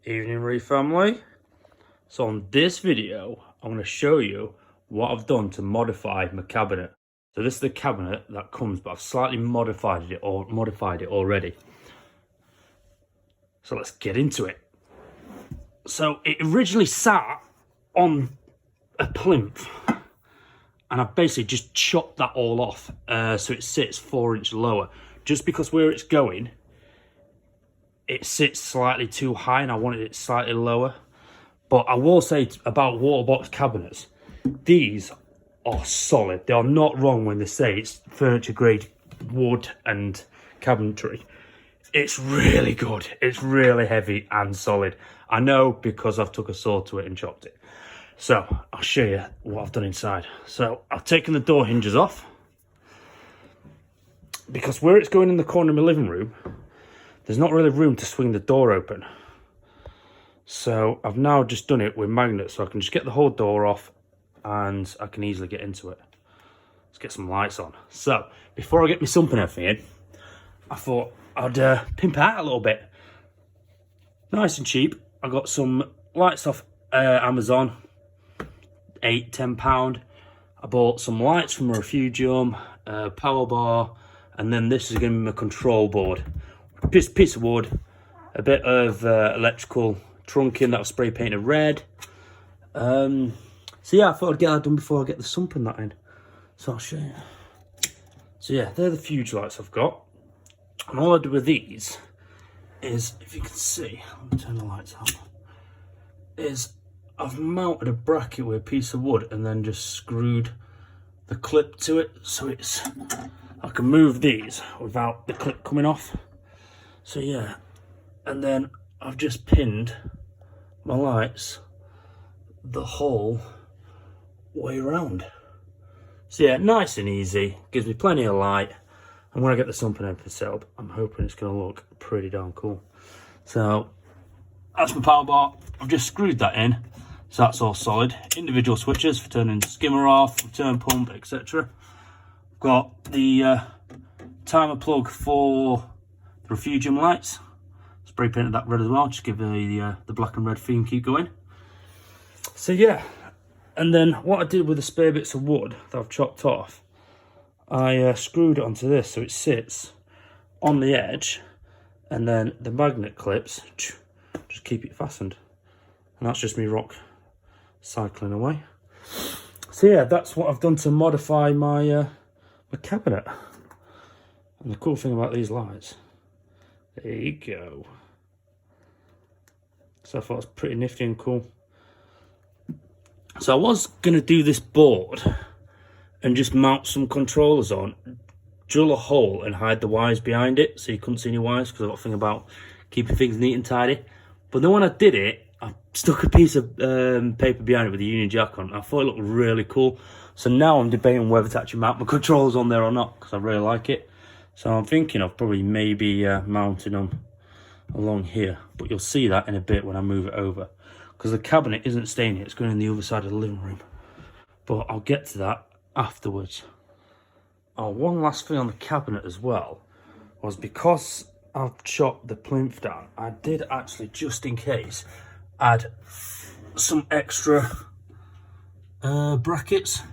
Evening Reef family. So on this video, I'm going to show you what I've done to modify my cabinet. So this is the cabinet that comes, but I've slightly modified it already. So let's get into it. So it originally sat on a plinth, and I've basically just chopped that all off, so it sits 4 inches lower. Just because where it's going, it sits slightly too high, and I wanted it slightly lower. But I will say about Waterbox cabinets, these are solid. They are not wrong when they say it's furniture grade wood and cabinetry. It's really good. It's really heavy and solid. I know because I've took a saw to it and chopped it. So I'll show you what I've done inside. So I've taken the door hinges off, because where it's going in the corner of my living room, there's not really room to swing the door open. So I've now just done it with magnets, so I can just get the whole door off and I can easily get into it. Let's get some lights on. So before I get my sump and everything in, I thought I'd pimp it out a little bit. Nice and cheap. I got some lights off Amazon, £8–10. I bought some lights from Refugium, power bar, and then this is going to be my control board. Piece of wood, a bit of electrical trunking that I've spray painted red. So yeah, I thought I'd get that done before I get the sump and that in. So I'll show you. So yeah, they're the fuse lights I've got. And all I do with these is, if you can see, let me turn the lights on, is I've mounted a bracket with a piece of wood and then just screwed the clip to it, so it's, I can move these without the clip coming off. So yeah, and then I've just pinned my lights the whole way around. So yeah, nice and easy, gives me plenty of light. And when I get the sump and everything set up, I'm hoping it's going to look pretty darn cool. So that's my power bar. I've just screwed that in, so that's all solid. Individual switches for turning skimmer off, return pump, etc. Got the timer plug for the Refugium lights. Spray painted that red as well, just give the black and red theme keep going. So yeah, and then what I did with the spare bits of wood that I've chopped off, I screwed it onto this so it sits on the edge, and then the magnet clips just keep it fastened. And that's just me rock cycling away. So yeah, that's what I've done to modify my my cabinet. And the cool thing about these lights, there you go. So I thought it was pretty nifty and cool. So I was going to do this board and just mount some controllers on, drill a hole and hide the wires behind it so you couldn't see any wires, because I've got a thing about keeping things neat and tidy. But then when I did it, I stuck a piece of paper behind it with a Union Jack on. I thought it looked really cool. So now I'm debating whether to actually mount my controllers on there or not, because I really like it. So I'm thinking of probably maybe mounting them along here. But you'll see that in a bit when I move it over, because the cabinet isn't staying here, it's going in the other side of the living room. But I'll get to that afterwards. Oh, one last thing on the cabinet as well was, because I've chopped the plinth down, I did actually, just in case, add some extra brackets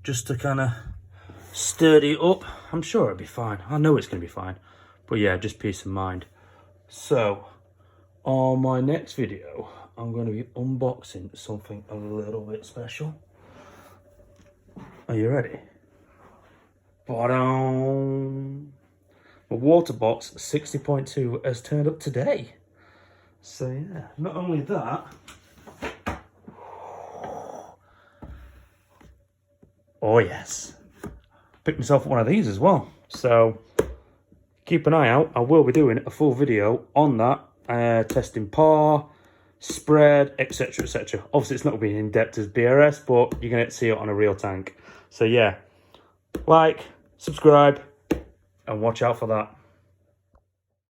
just to kind of sturdy it up. I'm sure it'll be fine. I know it's going to be fine. But yeah, just peace of mind. So on my next video, I'm going to be unboxing something a little bit special. Are you ready? Ba-dum. My Waterbox 60.2 has turned up today. So yeah, not only that, oh yes, picked myself up one of these as well. So keep an eye out. I will be doing a full video on that, testing par, spread, etc, etc. Obviously it's not going to be in depth as BRS, but you're going to see it on a real tank. So yeah, like, subscribe, and watch out for that.